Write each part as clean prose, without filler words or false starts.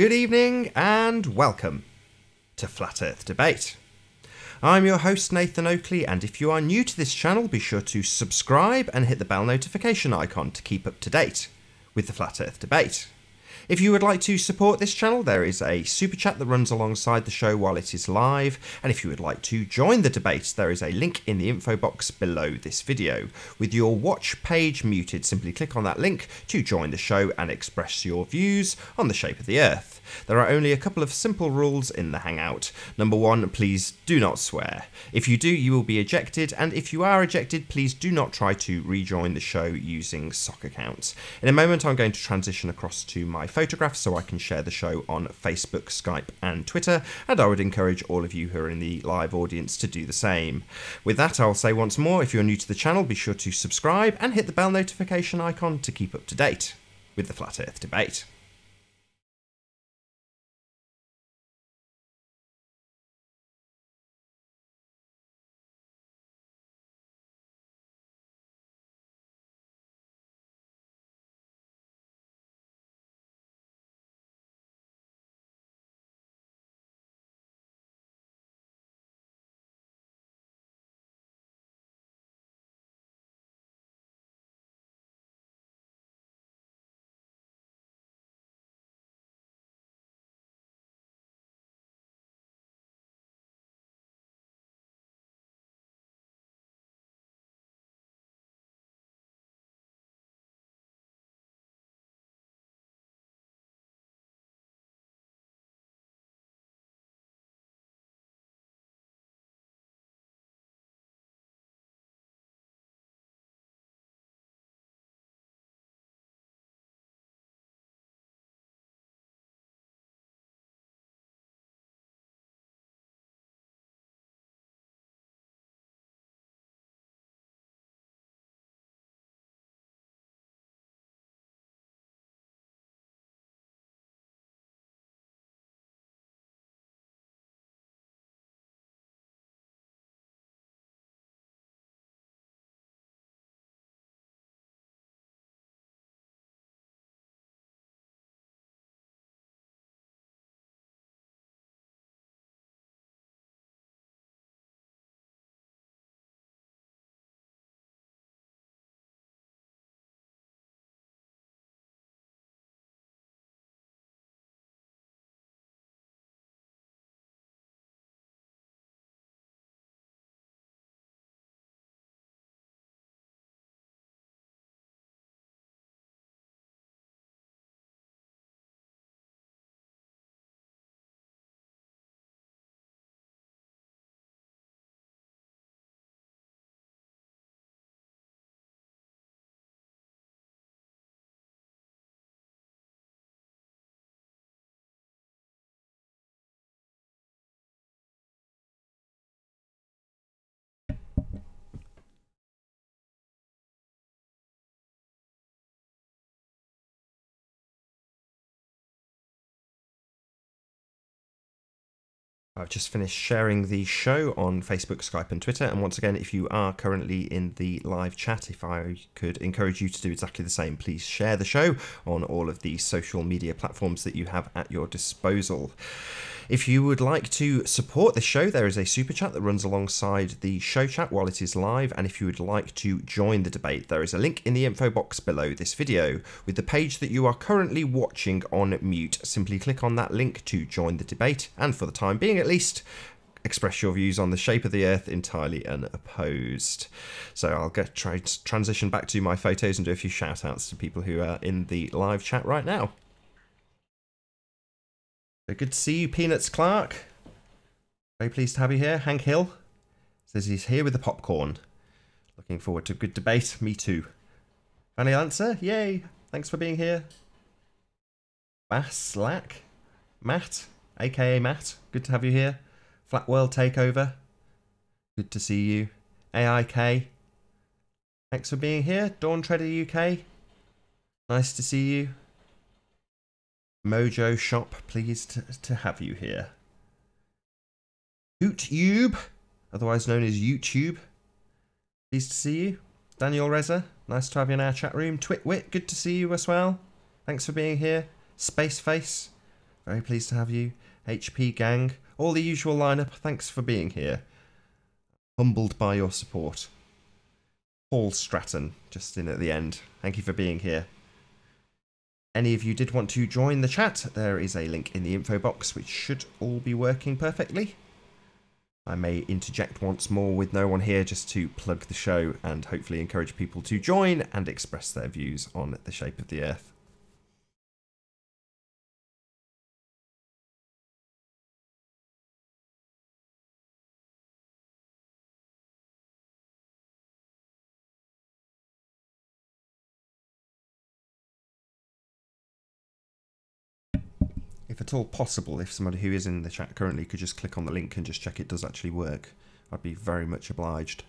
Good evening and welcome to Flat Earth Debate. I'm your host Nathan Oakley, and if you are new to this channel, be sure to subscribe and hit the bell notification icon to keep up to date with the Flat Earth Debate. If you would like to support this channel, there is a super chat that runs alongside the show while it is live, and if you would like to join the debate, there is a link in the info box below this video. With your watch page muted, simply click on that link to join the show and express your views on the shape of the Earth. There are only a couple of simple rules in the Hangout. Number one, please do not swear. If you do, you will be ejected, and if you are ejected, please do not try to rejoin the show using sock accounts. In a moment, I'm going to transition across to my photographs so I can share the show on Facebook, Skype and Twitter, and I would encourage all of you who are in the live audience to do the same. With that, I'll say once more, if you're new to the channel, be sure to subscribe and hit the bell notification icon to keep up to date with the Flat Earth Debate. I've just finished sharing the show on Facebook, Skype and Twitter, and once again, if you are currently in the live chat, if I could encourage you to do exactly the same, please share the show on all of the social media platforms that you have at your disposal. If you would like to support the show, there is a super chat that runs alongside the show chat while it is live, and if you would like to join the debate, there is a link in the info box below this video. With the page that you are currently watching on mute, simply click on that link to join the debate, and for the time being at least, express your views on the shape of the Earth entirely unopposed. So I'll transition back to my photos and do a few shout outs to people who are in the live chat right now. So good to see you, Peanuts Clark. Very pleased to have you here. Hank Hill says he's here with the popcorn. Looking forward to a good debate. Me too. Fanny Lancer, yay. Thanks for being here. Bass Slack. Matt, aka Matt. Good to have you here. Flat World Takeover. Good to see you. AIK. Thanks for being here. Dawn Treader UK. Nice to see you. Mojo Shop, pleased to have you here. YouTube, otherwise known as YouTube. Pleased to see you. Daniel Reza, nice to have you in our chat room. Twitwit, good to see you as well. Thanks for being here. Spaceface, very pleased to have you. HP Gang, all the usual lineup, thanks for being here. Humbled by your support. Paul Stratton, just in at the end, thank you for being here. Any of you did want to join the chat, there is a link in the info box which should all be working perfectly. I may interject once more with no one here just to plug the show and hopefully encourage people to join and express their views on the shape of the Earth. If at all possible, if somebody who is in the chat currently could just click on the link and just check it does actually work, I'd be very much obliged.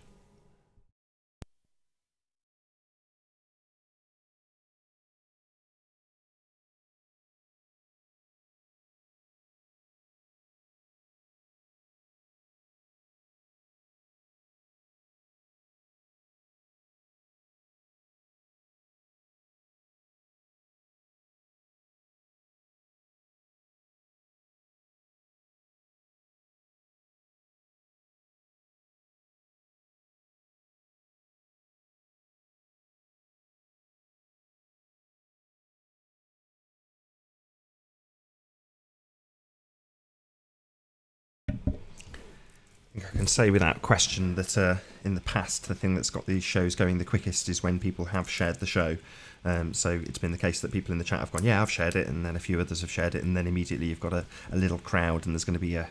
I can say without question that in the past, the thing that's got these shows going the quickest is when people have shared the show. So it's been the case that people in the chat have gone, yeah, I've shared it, and then a few others have shared it, and then immediately you've got a little crowd, and there's going to be a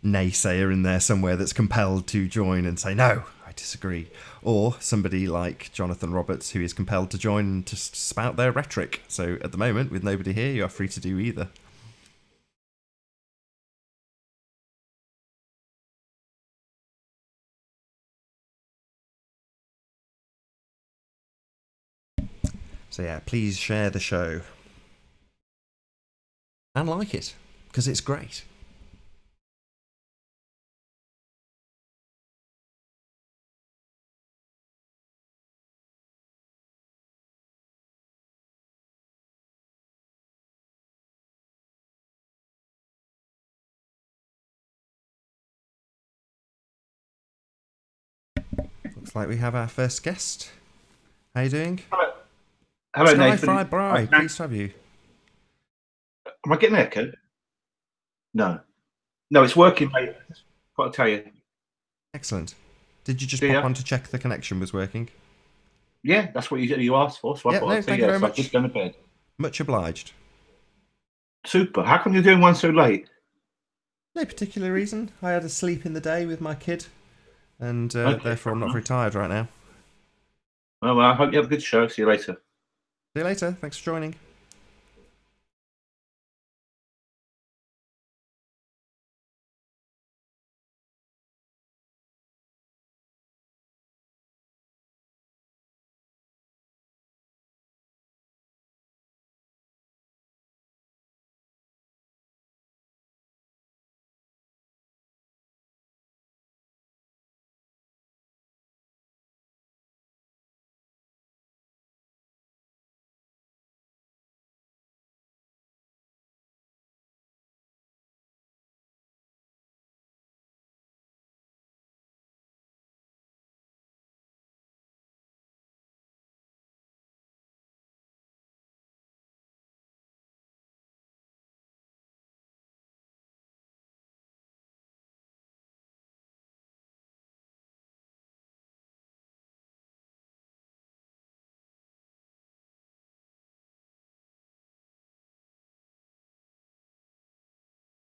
naysayer in there somewhere that's compelled to join and say, no, I disagree. Or somebody like Jonathan Roberts, who is compelled to join and just spout their rhetoric. So at the moment, with nobody here, you are free to do either. So yeah, please share the show. And like it, because it's great. Looks like we have our first guest. How you doing? Hello, Sky Nathan. Fried Bride, pleased to have you. Am I getting an echo? No. No, it's working, mate. Got to tell you. Excellent. Did you just pop on to check the connection was working? Yeah, that's what you asked for. So I thought I'd thank you very much. I've just gone to bed. Much obliged. Super. How come you're doing one so late? No particular reason. I had a sleep in the day with my kid, and therefore I'm not very tired right now. Well, I hope you have a good show. See you later. See you later. Thanks for joining.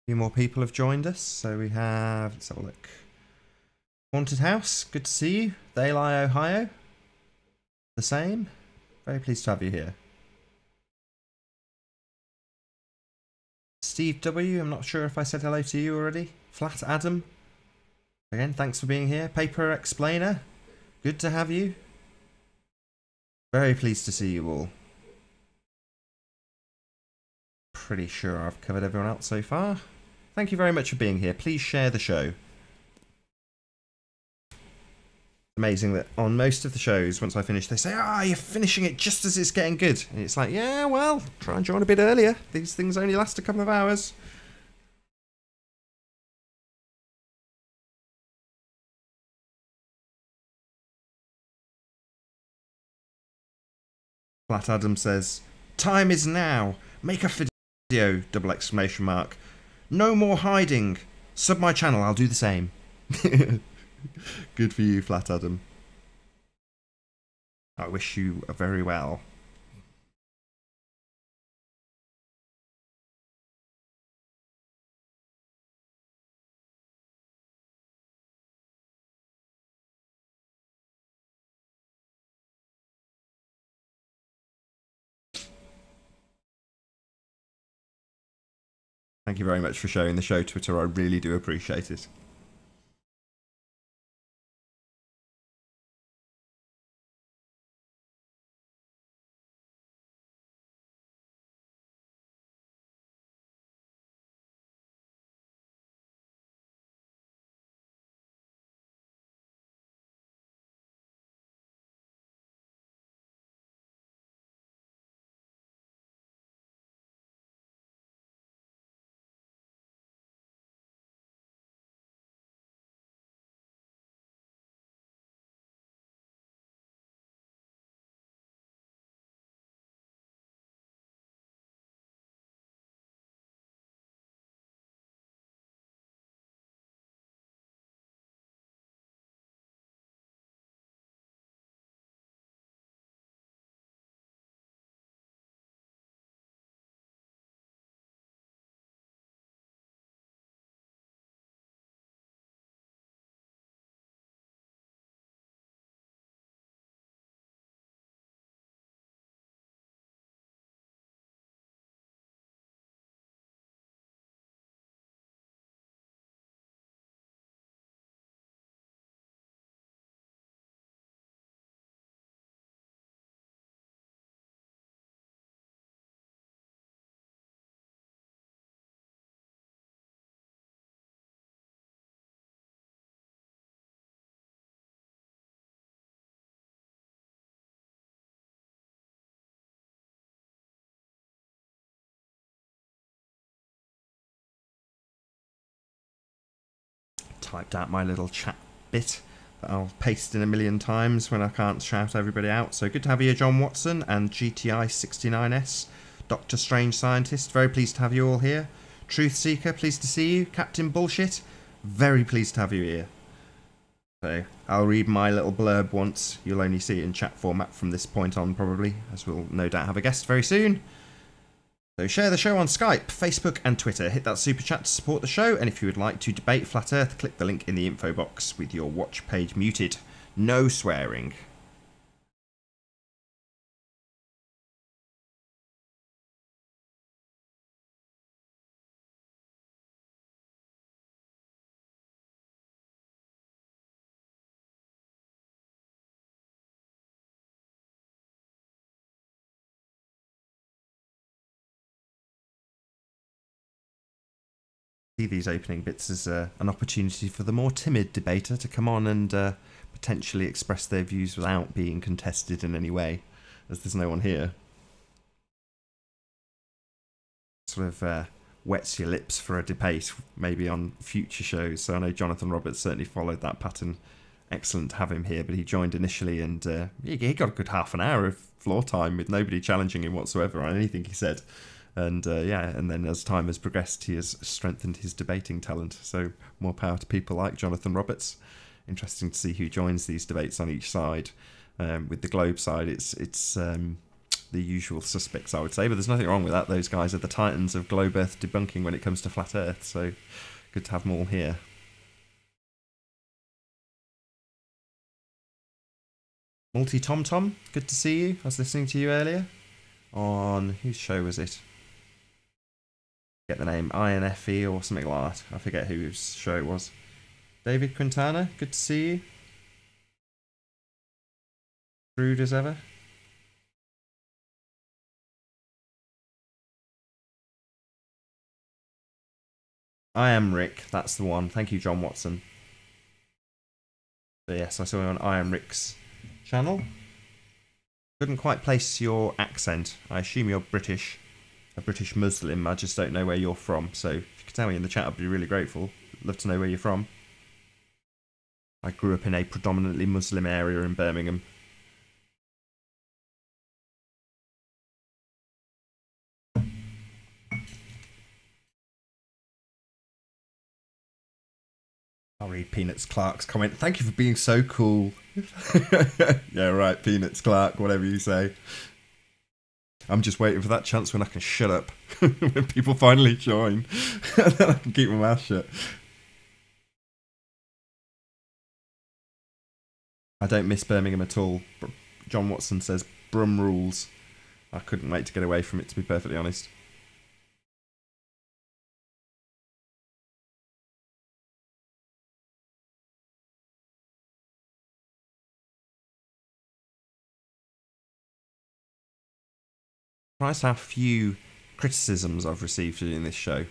A few more people have joined us, so we have, let's have a look. Haunted House, good to see you. Dale, Ohio, the same. Very pleased to have you here. Steve W, I'm not sure if I said hello to you already. Flat Adam, again, thanks for being here. Paper Explainer, good to have you. Very pleased to see you all. Pretty sure I've covered everyone else so far. Thank you very much for being here. Please share the show. Amazing that on most of the shows, once I finish, they say, you're finishing it just as it's getting good. And it's like, yeah, well, try and join a bit earlier. These things only last a couple of hours. Flat Adam says, time is now. Make a video, double exclamation mark. No more hiding. Sub my channel, I'll do the same. Good for you, Flat Adam. I wish you very well. Thank you very much for sharing the show, Twitter. I really do appreciate it. Typed out my little chat bit that I'll paste in a million times when I can't shout everybody out. So good to have you, John Watson and GTI 69S, Doctor Strange Scientist, very pleased to have you all here. Truth Seeker, pleased to see you. Captain Bullshit, very pleased to have you here. So I'll read my little blurb once. You'll only see it in chat format from this point on probably, as we'll no doubt have a guest very soon. So share the show on Skype, Facebook and Twitter. Hit that super chat to support the show, and if you would like to debate Flat Earth, click the link in the info box with your watch page muted. No swearing. See these opening bits as an opportunity for the more timid debater to come on and potentially express their views without being contested in any way, as there's no one here. Sort of wets your lips for a debate, maybe on future shows. So I know Jonathan Roberts certainly followed that pattern. Excellent to have him here, but he joined initially and he got a good half an hour of floor time with nobody challenging him whatsoever on anything he said. And and then as time has progressed, he has strengthened his debating talent. So more power to people like Jonathan Roberts. Interesting to see who joins these debates on each side. With the Globe side, it's the usual suspects, I would say, but there's nothing wrong with that. Those guys are the titans of Globe Earth debunking when it comes to Flat Earth. So good to have them all here. Multi Tom Tom, good to see you. I was listening to you earlier on whose show was it? Get the name INFE or something like that. I forget whose show it was. David Quintana, good to see you. Rude as ever. I am Rick, that's the one. Thank you, John Watson. But yes, I saw you on Iron Rick's channel. Couldn't quite place your accent. I assume you're British, a British Muslim. I just don't know where you're from. So if you could tell me in the chat, I'd be really grateful. Love to know where you're from. I grew up in a predominantly Muslim area in Birmingham. I'll read Peanuts Clark's comment. Thank you for being so cool. Yeah, right, Peanuts Clark, whatever you say. I'm just waiting for that chance when I can shut up. When people finally join. And then I can keep my mouth shut. I don't miss Birmingham at all. John Watson says, Brum rules. I couldn't wait to get away from it, to be perfectly honest. Surprised how few criticisms I've received in this show.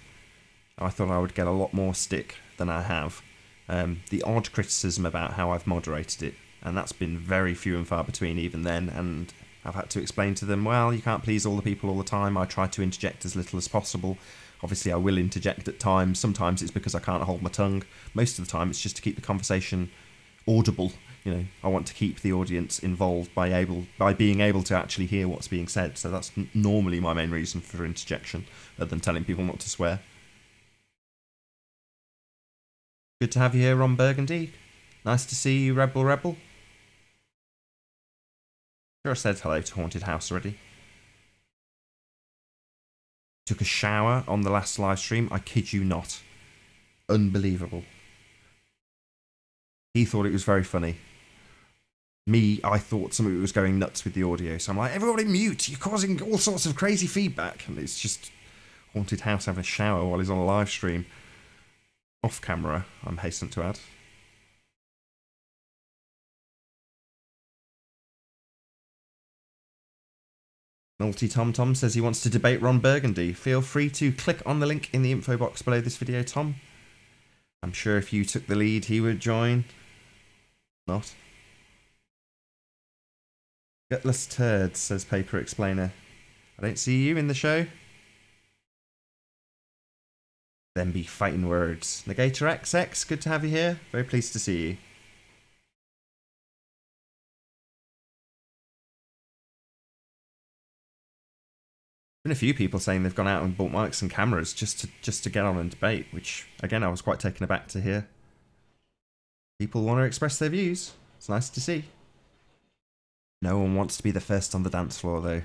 I thought I would get a lot more stick than I have. The odd criticism about how I've moderated it, and that's been very few and far between even then, and I've had to explain to them, well, you can't please all the people all the time. I try to interject as little as possible. Obviously, I will interject at times. Sometimes it's because I can't hold my tongue. Most of the time, it's just to keep the conversation audible. You know, I want to keep the audience involved by being able to actually hear what's being said. So that's normally my main reason for interjection, other than telling people not to swear. Good to have you here, Ron Burgundy. Nice to see you, Rebel Rebel. Sure, I said hello to Haunted House already. Took a shower on the last live stream. I kid you not. Unbelievable. He thought it was very funny. Me, I thought somebody was going nuts with the audio. So I'm like, everybody mute. You're causing all sorts of crazy feedback. And it's just Haunted House having a shower while he's on a live stream. Off camera, I'm hastened to add. Naughty Tom Tom says he wants to debate Ron Burgundy. Feel free to click on the link in the info box below this video, Tom. I'm sure if you took the lead, he would join. Not. Gutless turds, says Paper Explainer. I don't see you in the show. Then be fighting words. Negator XX, good to have you here. Very pleased to see you. Been a few people saying they've gone out and bought mics and cameras just to get on and debate, which again I was quite taken aback to hear. People want to express their views. It's nice to see. No one wants to be the first on the dance floor though.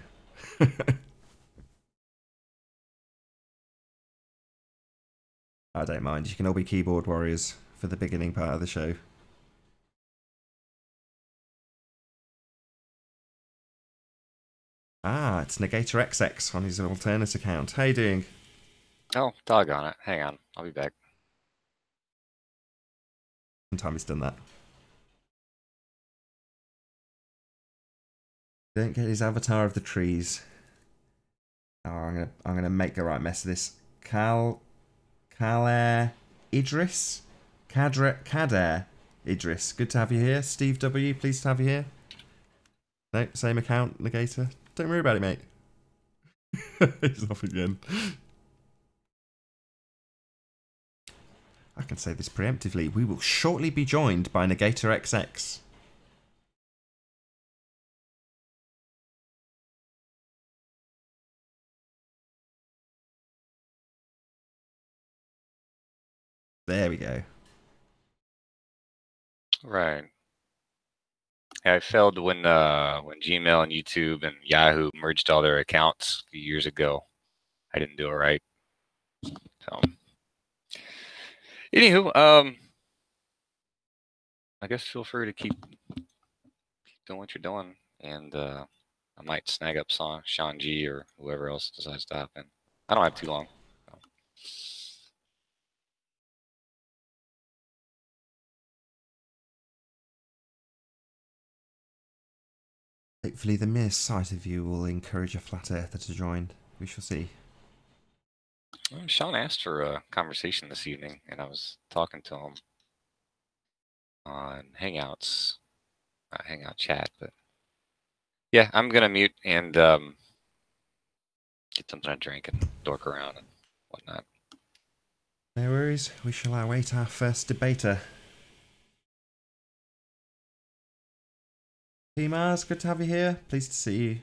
I don't mind. You can all be keyboard warriors for the beginning part of the show. Ah, it's Negator XX on his alternate account. How you doing? Oh, doggone it. Hang on. I'll be back. Sometime he's done that. Don't get his avatar of the trees. Oh, I'm gonna make the right mess of this. Kader Idris? Kader Idris. Good to have you here. Steve W, pleased to have you here. No, same account, Negator. Don't worry about it, mate. He's off again. I can say this preemptively. We will shortly be joined by Negator XX. There we go. Right. Yeah, I failed when Gmail and YouTube and Yahoo merged all their accounts a few years ago. I didn't do it right. So, anywho, I guess feel free to keep doing what you're doing, and I might snag up Sean G or whoever else decides to hop in. I don't have too long. So. Hopefully the mere sight of you will encourage a flat earther to join. We shall see. Sean asked for a conversation this evening, and I was talking to him. on Hangouts, not Hangout chat, but yeah, I'm gonna mute and get something to drink and dork around and whatnot. No worries. We shall await our first debater. T Mars, good to have you here. Pleased to see you.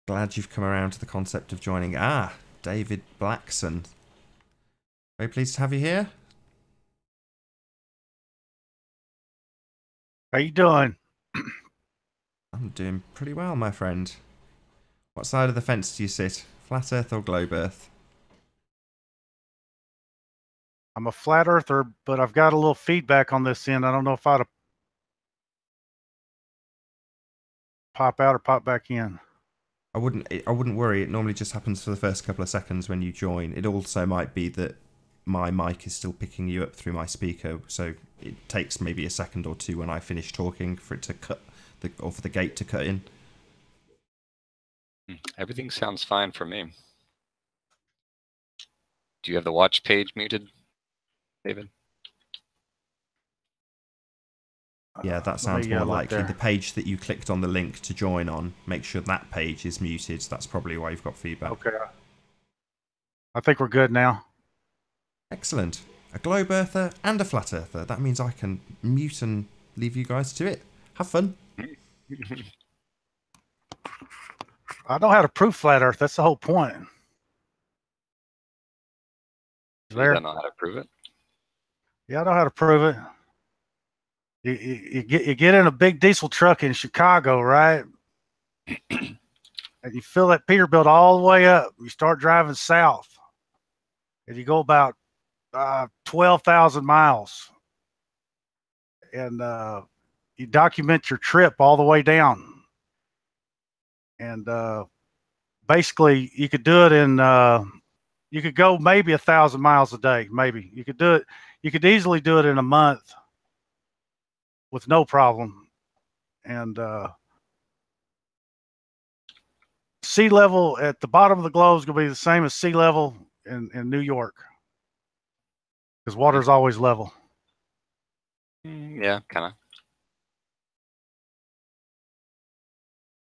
Glad you've come around to the concept of joining. Ah, David Blackson. Very pleased to have you here. How you doing? I'm doing pretty well, my friend. What side of the fence do you sit? Flat Earth or globe Earth? I'm a flat earther, but I've got a little feedback on this end. I don't know if I'd pop out or pop back in. I wouldn't worry. It normally just happens for the first couple of seconds when you join. It also might be that my mic is still picking you up through my speaker, so it takes maybe a second or two when I finish talking for it to cut or for the gate to cut in. Everything sounds fine for me. Do you have the watch page muted, David? Yeah, that sounds more likely. The page that you clicked on the link to join on, make sure that page is muted. That's probably why you've got feedback. Okay. I think we're good now. Excellent. A globe earther and a flat earther. That means I can mute and leave you guys to it. Have fun. I know how to prove flat earth. That's the whole point. You don't know how to prove it? Yeah, I know how to prove it. You get in a big diesel truck in Chicago, right? And you fill that Peterbilt all the way up. You start driving south. And you go about 12,000 miles. And you document your trip all the way down. And basically, you could do it in, you could go maybe 1,000 miles a day, maybe. You could do it, you could easily do it in a month with no problem. And sea level at the bottom of the globe is going to be the same as sea level in New York. Because water's always level. Yeah, kind of.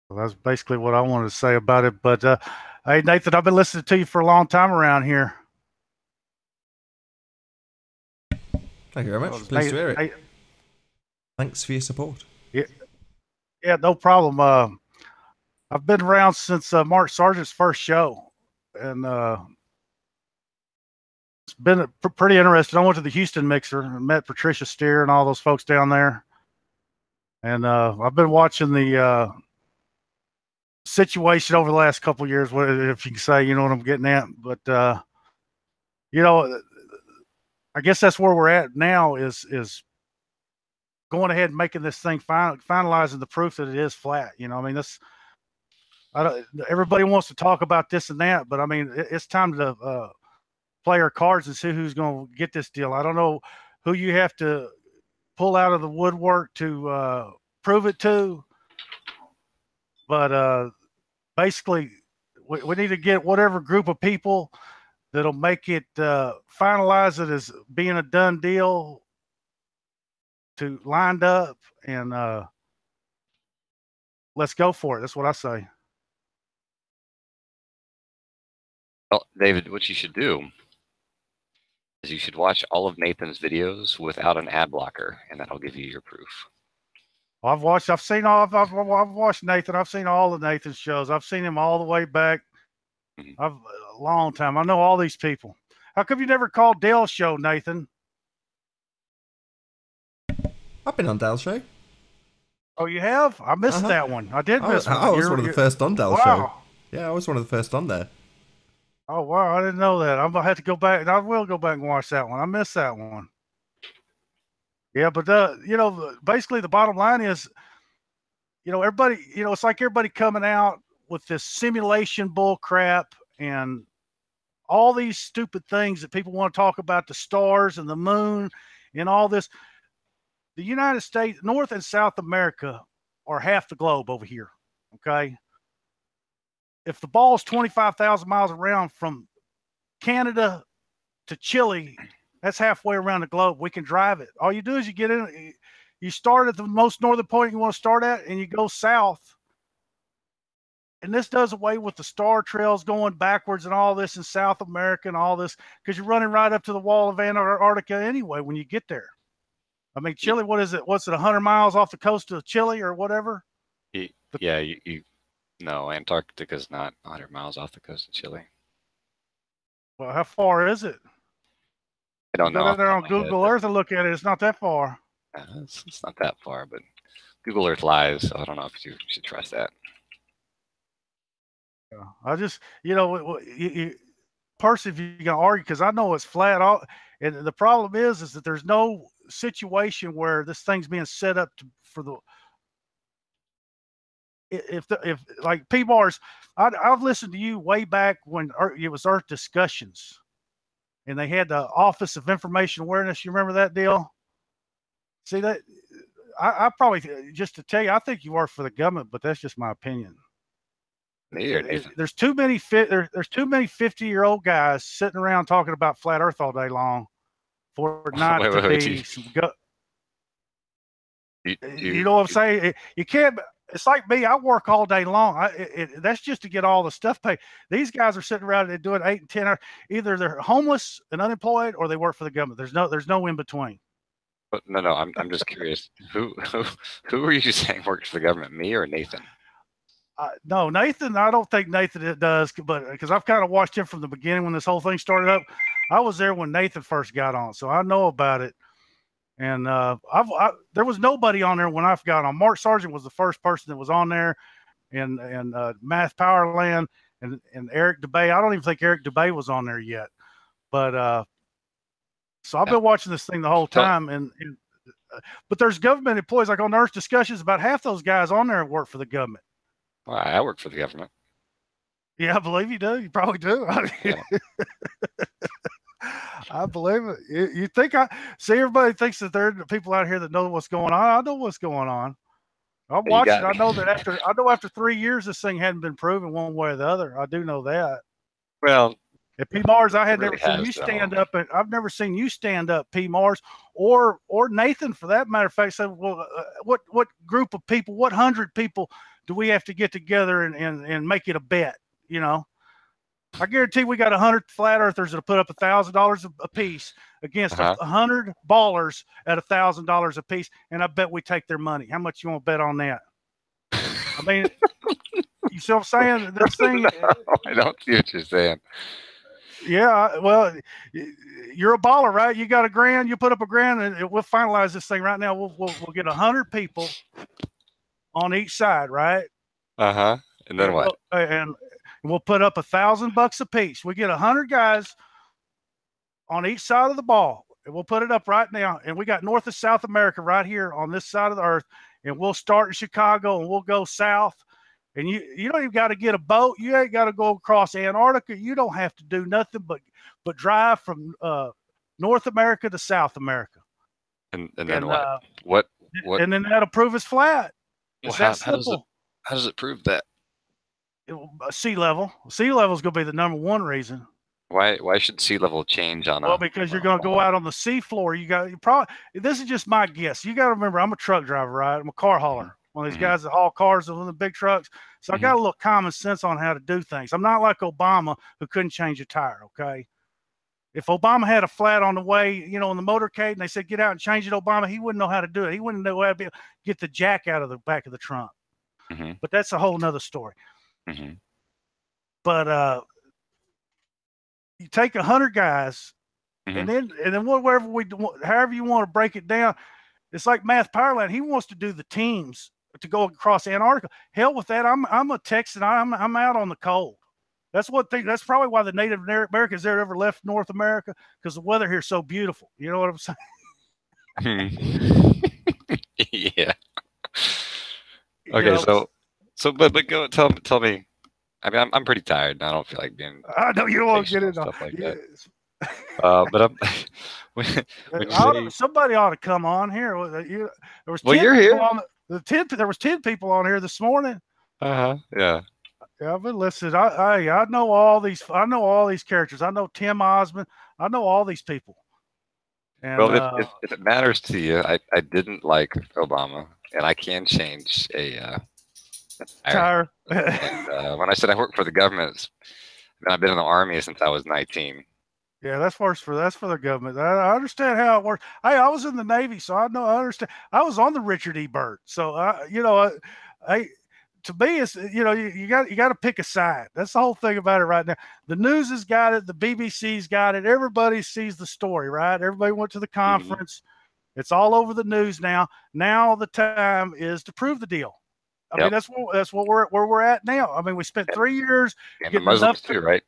So that's basically what I wanted to say about it. But hey, Nathan, I've been listening to you for a long time around here. Thank you very much. Pleased to hear it. Thanks for your support. Yeah, no problem. I've been around since Mark Sargent's first show, and it's been pretty interesting. I went to the Houston Mixer and met Patricia Steer and all those folks down there. And I've been watching the situation over the last couple of years, if you can say, you know what I'm getting at. But, you know, I guess that's where we're at now is going ahead and making this thing finalizing the proof that it is flat. You know, I mean, everybody wants to talk about this and that, but I mean, it's time to play our cards and see who's going to get this deal. I don't know who you have to pull out of the woodwork to prove it to, but basically, we need to get whatever group of people that'll make it finalize it as being a done deal to lined up, and let's go for it. That's what I say. Well, David, what you should do is you should watch all of Nathan's videos without an ad blocker, and that'll give you your proof. I've watched Nathan. I've seen all of Nathan's shows. I've seen him all the way back. A long time. I know all these people. How come you never called Dale's show, Nathan? I've been on Dale's show. Oh, you have? I missed that one. I did miss one. I was one of the first on Dale's show. Yeah, I was one of the first on there. Oh, wow. I didn't know that. I'm going to have to go back. I will go back and watch that one. I missed that one. Yeah, but, you know, basically the bottom line is, you know, everybody, you know, it's like everybody coming out with this simulation bull crap and all these stupid things that people want to talk about, the stars and the moon and all this. The United States, North and South America are half the globe over here, okay? If the ball is 25,000 miles around from Canada to Chile, That's halfway around the globe. We can drive it. All you do is you get in, you start at the most northern point you want to start at, and you go south. And this does away with the star trails going backwards and all this in South America and all this, because you're running right up to the wall of Antarctica anyway when you get there. I mean, Chile, what is it? What's it, 100 miles off the coast of Chile or whatever? No, Antarctica's not 100 miles off the coast of Chile. Well, how far is it? I don't know. Go down there on Google Earth and look at it. It's not that far. It's not that far, but Google Earth lies, so I don't know if you should trust that. I just, personally, if you're going to argue, because I know it's flat out, and the problem is that there's no situation where this thing's being set up for the, if like P-Bars, I've listened to you way back when it was Earth Discussions, and they had the Office of Information Awareness. You remember that deal? See that? I probably, just to tell you, I think you work for the government, but that's just my opinion. There's too many 50-year-old guys sitting around talking about flat Earth all day long for it not to be some you know what I'm saying? You can't. It's like me. I work all day long. That's just to get all the stuff paid. These guys are sitting around and doing 8 and 10 hours. Either they're homeless and unemployed, or they work for the government. There's no in between. But no. I'm just curious. Who are you saying works for the government? Me or Nathan? No, Nathan. I don't think Nathan it does, but because I've kind of watched him from the beginning when this whole thing started up. I was there when Nathan first got on, so I know about it. And there was nobody on there when I got on. Mark Sargent was the first person that was on there, and Math Powerland and Eric DeBay. I don't even think Eric DeBay was on there yet. But so I've been watching this thing the whole time, but there's government employees like on Earth Discussions. About half those guys on there work for the government. Well, I work for the government. Yeah, I believe you do. You probably do. Yeah. I believe it. You think see? Everybody thinks that there are people out here that know what's going on. I know what's going on. I'm watching. I know that after 3 years, this thing hadn't been proven one way or the other. I do know that. Well, at P Mars, I had never seen you stand up, and I've never seen you stand up, P Mars, or Nathan, for that matter of fact. Said, well, what group of people, what 100 people do we have to get together and make it a bet? You know. I guarantee we got 100 flat earthers that'll put up $1,000 a piece against 100 ballers at $1,000 a piece, and I bet we take their money. How much you want to bet on that? I mean, you see what I'm saying? This thing. No, I don't see what you're saying. Yeah, well, you're a baller, right? You got $1,000. You put up $1,000, and we'll finalize this thing right now. We'll get 100 people on each side, right? And then what? And we'll put up $1,000 a piece. We get 100 guys on each side of the ball, and we'll put it up right now. And we got North and South America right here on this side of the earth. And we'll start in Chicago, and we'll go south. And you don't even got to get a boat. You ain't got to go across Antarctica. You don't have to do nothing but drive from North America to South America. And then what? And then that'll prove it's flat. It's that simple. How does it prove that? Sea level. Sea level is going to be the number one reason. Why should sea level change on? Well, because you're going to go out on the sea floor. This is just my guess. You got to remember, I'm a truck driver, right? I'm a car hauler. One of these guys that haul cars in the big trucks. So I got a little common sense on how to do things. I'm not like Obama, who couldn't change a tire. Okay. If Obama had a flat on the way, in the motorcade, and they said, get out and change it, Obama, he wouldn't know how to do it. He wouldn't know how to get the jack out of the back of the trunk. But that's a whole nother story. But you take 100 guys, and then however you want to break it down, it's like Math Powerland. He wants to do the teams to go across Antarctica. Hell with that. I'm a Texan. I'm out on the cold. That's probably why the Native Americans there ever left North America, because the weather here is so beautiful. You know what I'm saying? Yeah. Okay, but go tell me. I mean, I'm pretty tired, and I don't feel like being. I know you don't want to get into stuff like that. But somebody ought to come on here. There was you're here. There was 10 people on here this morning. Yeah. Yeah, but listen, I know all these. I know all these characters. I know Tim Osmond. I know all these people. And Well, if it matters to you, I didn't like Obama, and I can change a tire. tire. And when I said I work for the government, I've been in the Army since I was 19. Yeah, that's for the government. I understand how it works. I was in the Navy, so I understand. I was on the Richard E. Byrd, so I to me, it's you got to pick a side. That's the whole thing about it right now. The news has got it, the BBC's got it. Everybody sees the story, right? Everybody went to the conference. It's all over the news now. Now the time is to prove the deal. I mean, that's what where we're at now. I mean, we spent 3 years and the Muslims too, right?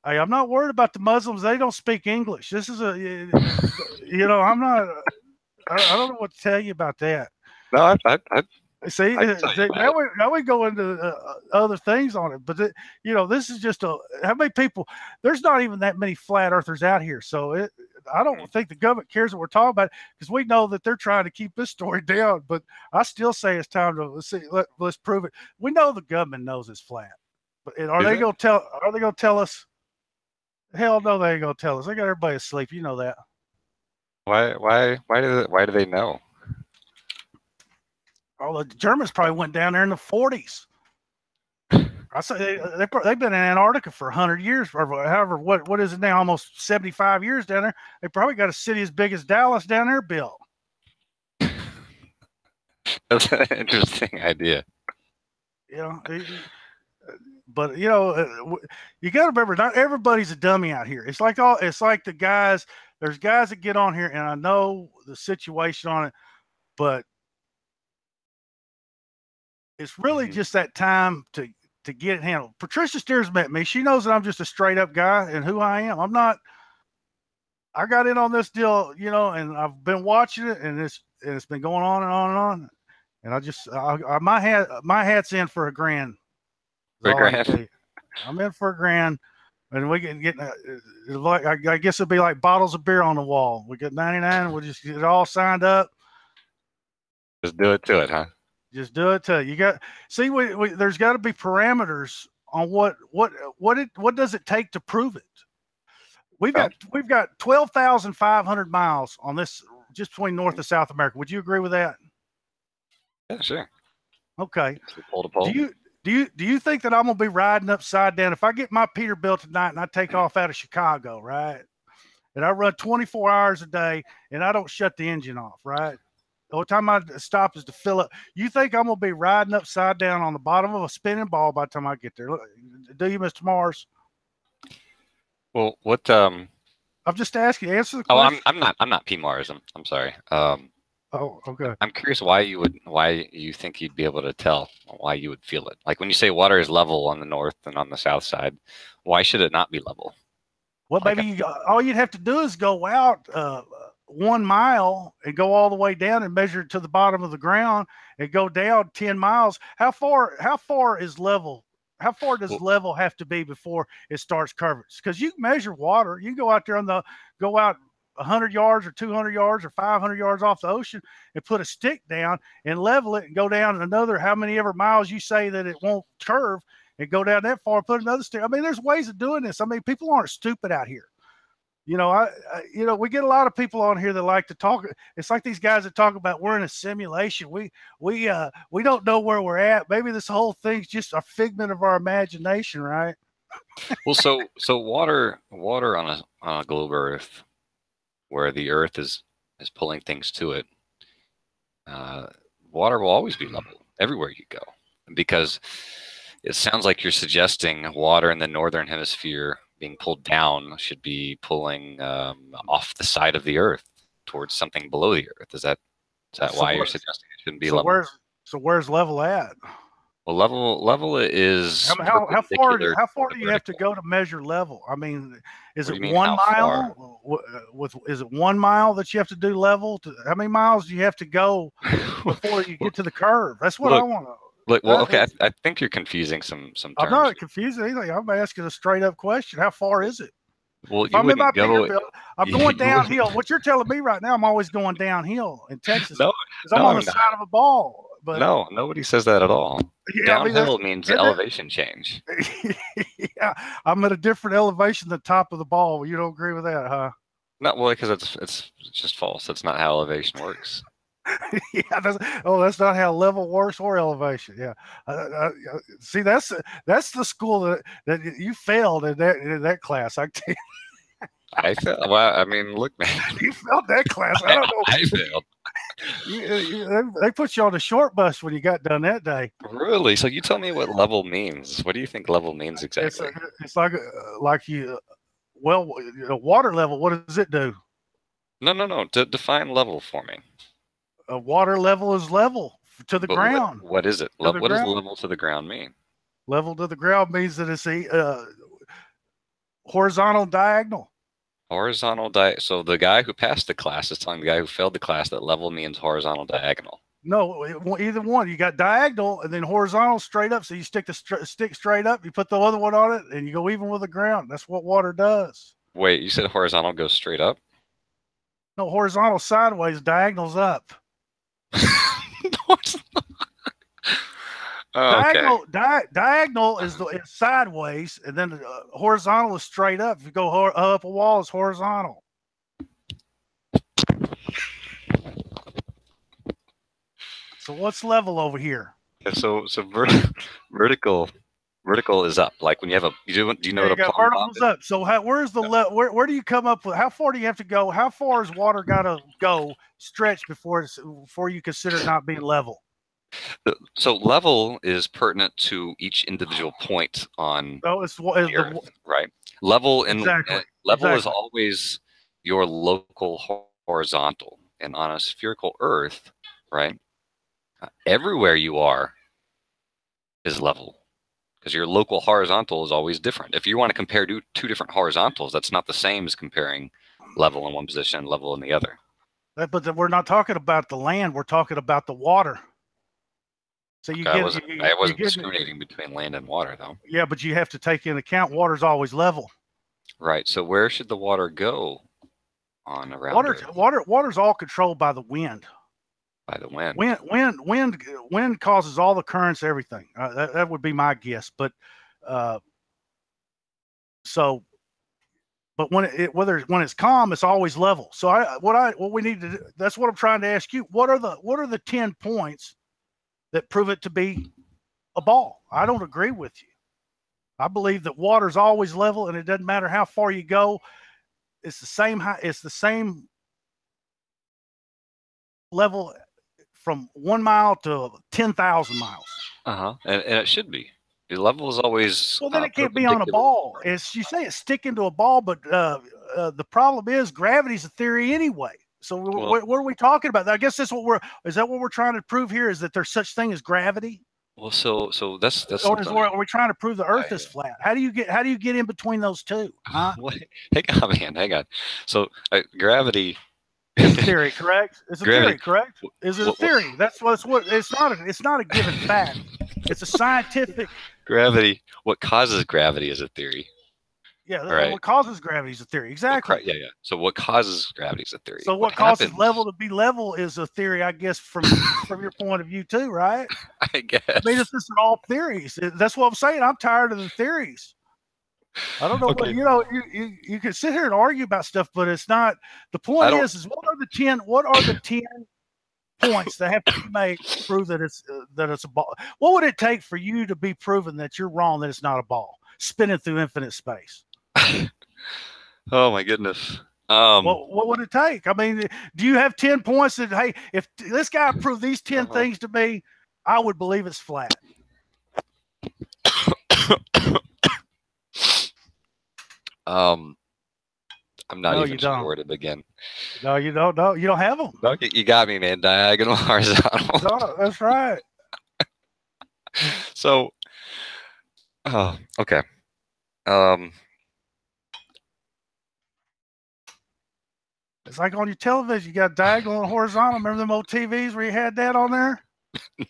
Hey, I'm not worried about the Muslims. They don't speak English. This is I'm not. I don't know what to tell you about that. No, I see. Now we go into other things on it, but this is just how many people? There's not even that many flat earthers out here, so I don't think the government cares what we're talking about because we know that they're trying to keep this story down. But I still say it's time to let's prove it. We know the government knows it's flat, but are they going to tell us? Hell no, they ain't gonna tell us. They got everybody asleep. You know that. Why do they know? Oh, the Germans probably went down there in the 40s. I say they've been in Antarctica for 100 years, or however. What is it now? Almost 75 years down there. They probably got a city as big as Dallas down there built. That's an interesting idea. But you got to remember, not everybody's a dummy out here. It's like the guys. There's guys that get on here, and I know the situation on it, but it's really just that time to get it handled. Patricia Steers met me. She knows that I'm just a straight up guy and who I am. I'm not. I got in on this deal, and I've been watching it, and it's been going on and on and on. And my hat's in for a grand. I'm in for a grand, and we can get I guess it'd be like bottles of beer on the wall. We get 99. We'll just get it all signed up. Just do it to it, huh? Just do it to it. You got there's got to be parameters on what does it take to prove it. We've got 12,500 miles on this just between North and South America. Would you agree with that? Yeah, sure. Okay. Pole to pole. Do you think that I'm gonna be riding upside down if I get my Peterbilt tonight and I take off out of Chicago, right? And I run 24 hours a day and I don't shut the engine off, right? The whole time I stop is to fill up. You think I'm gonna be riding upside down on the bottom of a spinning ball by the time I get there? Do you, Mr. Mars? Well, what? I'm just asking. Answer the question. Oh, I'm not P Mars. I'm sorry. Oh, okay. I'm curious why you think you'd be able to tell, why you would feel it. Like when you say water is level on the north and on the south side, why should it not be level? Well, maybe all you'd have to do is go out 1 mile and go all the way down and measure it to the bottom of the ground and go down 10 miles. How far is level? How far does level have to be before it starts curving? Because you can measure water. You can go out there go out 100 yards or 200 yards or 500 yards off the ocean and put a stick down and level it and go down another how many ever miles you say that it won't curve and go down that far, put another stick. I mean, there's ways of doing this. I mean, people aren't stupid out here. We get a lot of people on here that like to talk. It's like these guys that talk about we're in a simulation. We don't know where we're at. Maybe this whole thing's just a figment of our imagination, right? Well, so water on a globe Earth, where the Earth is pulling things to it, water will always be level everywhere you go, because it sounds like you're suggesting water in the northern hemisphere being pulled down should be pulling off the side of the Earth towards something below the Earth. Is that why you're suggesting it shouldn't be level? Where's level at? Well, level is how far do you have to go to measure level? I mean, is it 1 mile? Is it 1 mile that you have to do level? How many miles do you have to go before you get to the curve? That's what I want to. Look, well, okay, I think you're confusing some terms. I'm not confusing anything. I'm asking a straight up question. How far is it? Well, if I'm in my Peterbilt, I'm going downhill. What you're telling me right now, I'm always going downhill in Texas. No, because I'm on the side of a ball. But no, nobody says that at all. Yeah, downhill means elevation change. Yeah, I'm at a different elevation than the top of the ball. You don't agree with that, huh? Not well, because it's just false. That's not how elevation works. Yeah, that's not how level works or elevation. Yeah, see, that's the school that you failed in that class. I tell I failed. Well, I mean, look, man. you failed that class. I don't know. I failed. They put you on the short bus when you got done that day. Really? So you tell me what level means. What do you think level means exactly? It's like you. Well, water level. What does it do? No. Define level for me. A water level is level to the ground. What is it? What does level to the ground mean? Level to the ground means that it's a horizontal diagonal. Horizontal So the guy who passed the class is telling the guy who failed the class that level means horizontal diagonal. No, either one. You got diagonal and then horizontal straight up. So you stick the stick straight up. You put the other one on it, and you go even with the ground. That's what water does. Wait, you said horizontal goes straight up? No, horizontal sideways, diagonal's up. Diagonal is sideways, and then horizontal is straight up. If you go up a wall, it's horizontal. So what's level over here? Yeah, so vertical is up. Like when you have do you know what a plumb vertical is up. So where's the where do you come up with? How far do you have to go? How far has water got to go stretch before you consider not being level? So level is pertinent to each individual point on the Earth, right? Level is always your local horizontal, and on a spherical Earth, right? Everywhere you are is level, because your local horizontal is always different. If you want to compare two different horizontals, that's not the same as comparing level in one position, level in the other. But we're not talking about the land. We're talking about the water. So I wasn't discriminating between land and water, though. Yeah, but you have to take into account water's always level. Right. So where should the water go on around Earth? Water's all controlled by the wind. By the wind. Wind causes all the currents, everything. That would be my guess. But when it's calm, it's always level. So what we need to do, that's what I'm trying to ask you. What are the 10 points that prove it to be a ball? I don't agree with you. I believe that water's always level, and it doesn't matter how far you go. It's the same high. It's the same level from 1 mile to 10,000 miles. And it should be. The level is always. Well, then it can't be on a ball. You say it's sticking to a ball, but the problem is gravity's a theory anyway. So what are we talking about? I guess is that what we're trying to prove here? Is that there's such thing as gravity? Well, so that's. Or are we trying to prove the Earth is flat? How do you get in between those two? Huh? Hang on. So gravity. It's a theory, correct? It's a theory, correct? Is it a theory? That's what it's not. It's not a given fact. It's a scientific. Gravity. What causes gravity is a theory. Yeah, right. What causes gravity is a theory. Exactly. Yeah. So what causes gravity is a theory. So what causes level to be level is a theory, I guess, from your point of view too, right? I guess. I mean, it's just all theories. That's what I'm saying. I'm tired of the theories. I don't know. Okay. You can sit here and argue about stuff, but it's not. The point is what are the 10 points that have to be made to prove that it's a ball? What would it take for you to be proven that you're wrong, that it's not a ball spinning through infinite space? Oh my goodness. What would it take? I mean, do you have 10 points that, hey, if this guy proved these 10 things to me, I would believe it's flat? I'm not even sure where to begin. No, you don't. No, you don't have them. No, you got me, man. Diagonal, horizontal. No, that's right. So, okay. It's like on your television, you got diagonal and horizontal. Remember them old TVs where you had that on there?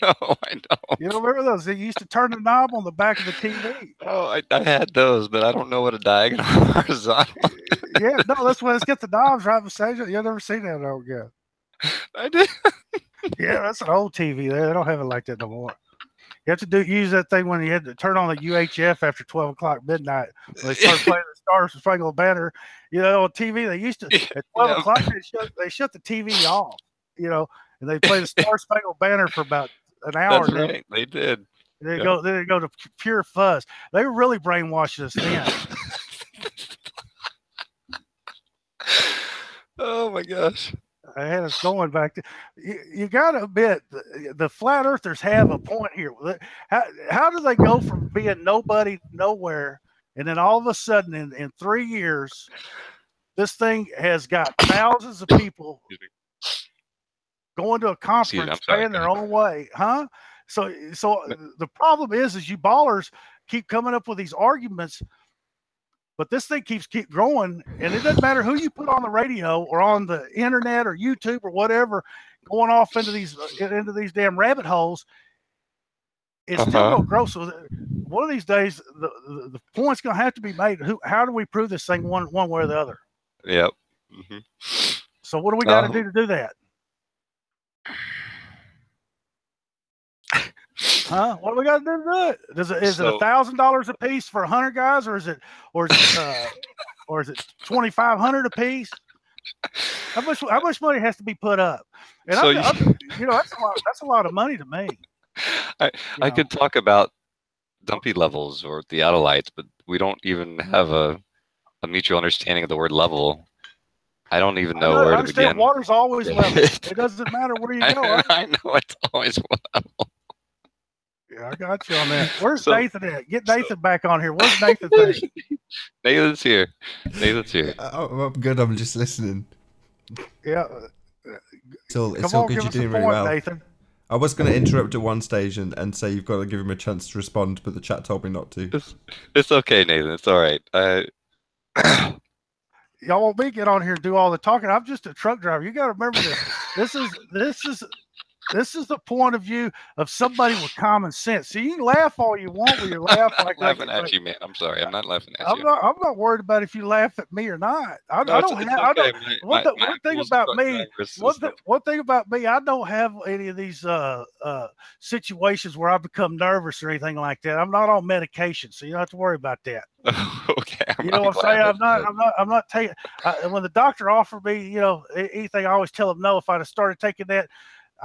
No, I don't. You don't remember those? They used to turn the knob on the back of the TV. Oh, I had those, but I don't know what a diagonal horizontal. Yeah, no, that's why it's got the knobs right beside you. You've never seen that old guy. I did. Yeah, that's an old TV there. They don't have it like that no more. You have to use that thing when you had to turn on the UHF after 12 o'clock midnight. When they started playing the Star Spangled Banner, on TV, they used to, at 12 o'clock, they shut the TV off, and they play the Star Spangled Banner for about an hour. That's right. They did. They go to pure fuzz. They were really brainwashing us then. Oh my gosh. I had us going back to you got to admit the flat earthers have a point here. How do they go from being nobody nowhere, and then all of a sudden in 3 years, this thing has got thousands of people going to a conference, paying their own way, huh? So the problem is you ballers keep coming up with these arguments. But this thing keeps growing, and it doesn't matter who you put on the radio or on the internet or YouTube or whatever, going off into these damn rabbit holes. It's still going to grow. So one of these days, the point's going to have to be made. How do we prove this thing one way or the other? Yep. So what do we got to do to do that? Huh? What do we got to do to do it? Is it $1,000 a piece for 100 guys, or is it $2,500 a piece? How much money has to be put up? And that's a lot of money to me. I could talk about dumpy levels or theodolites, but we don't even have a mutual understanding of the word level. I don't even know where to begin. Water's always level. It doesn't matter where you go. I know it's always level. Yeah, I got you on that. Where's Nathan at? Get Nathan back on here. Where's Nathan? Nathan's here. I'm good. I'm just listening. Yeah. It's all good. You're doing really well. Nathan. I was going to interrupt at one stage and say you've got to give him a chance to respond, but the chat told me not to. It's okay, Nathan. It's all right. Y'all want me to get on here and do all the talking? I'm just a truck driver. You got to remember this. This is the point of view of somebody with common sense. So you can laugh all you want when you laugh like that. I'm laughing at you, man. I'm sorry. I'm not laughing at you. I'm not worried about if you laugh at me or not. One thing about me, I don't have any of these situations where I become nervous or anything like that. I'm not on medication, so you don't have to worry about that. Okay. You know what I'm saying? I'm not taking. When the doctor offered me, anything, I always tell him no. If I'd have started taking that,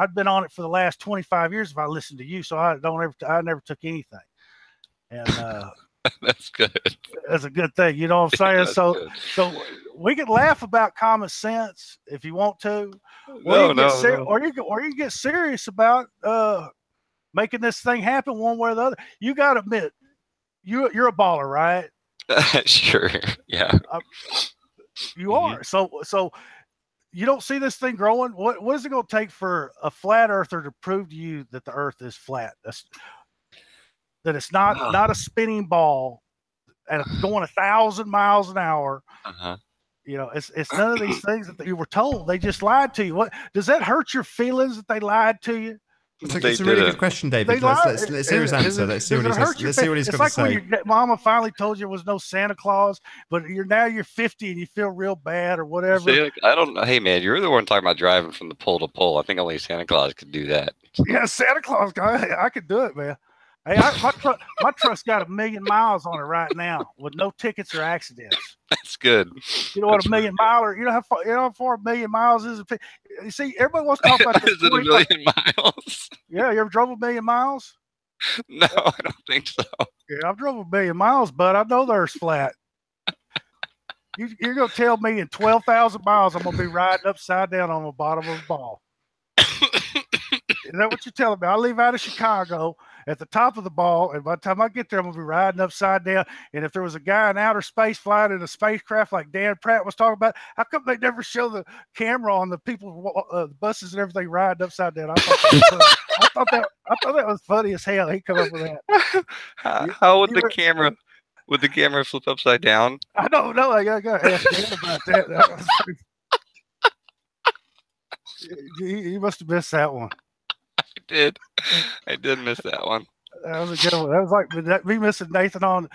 I'd been on it for the last 25 years if I listened to you, so I never took anything. And that's good. That's a good thing, you know what I'm saying? So we can laugh about common sense if you want to, or you can get serious about making this thing happen one way or the other. You got to admit, you're a baller, right? Sure. Yeah. You are. So. You don't see this thing growing? What is it going to take for a flat earther to prove to you that the earth is flat? That it's not a spinning ball and going 1,000 miles an hour. It's none of these things that you were told. They just lied to you. What does that hurt your feelings that they lied to you? It's a really good question, David. Let's hear his answer. Let's see what he's got to say. It's like when your mama finally told you there was no Santa Claus, but you're 50 and you feel real bad or whatever. I don't know. Hey, man, you're the one talking about driving from the pole to pole. I think only Santa Claus could do that. Yeah, Santa Claus guy. I could do it, man. Hey, my truck's got 1 million miles on it right now with no tickets or accidents. That's good. You know what a million miler? You know how far 1 million miles is? You see, everybody wants to talk about this. Is it 1 million miles? Yeah, you ever drove 1 million miles? No, I don't think so. Yeah, I've drove 1 million miles, but I know there's flat. You're gonna tell me in 12,000 miles I'm gonna be riding upside down on the bottom of a ball? Is that what you're telling me? I leave out of Chicago at the top of the ball, and by the time I get there, I'm going to be riding upside down. And if there was a guy in outer space flying in a spacecraft like Dan Pratt was talking about, how come they never show the camera on the people, the buses and everything riding upside down? I thought that was funny as hell. He come up with that. How would the camera? Would the camera flip upside down? I don't know. I got to ask Dan about that. You must have missed that one. I did miss that one. That was a good one. That was like me missing Nathan on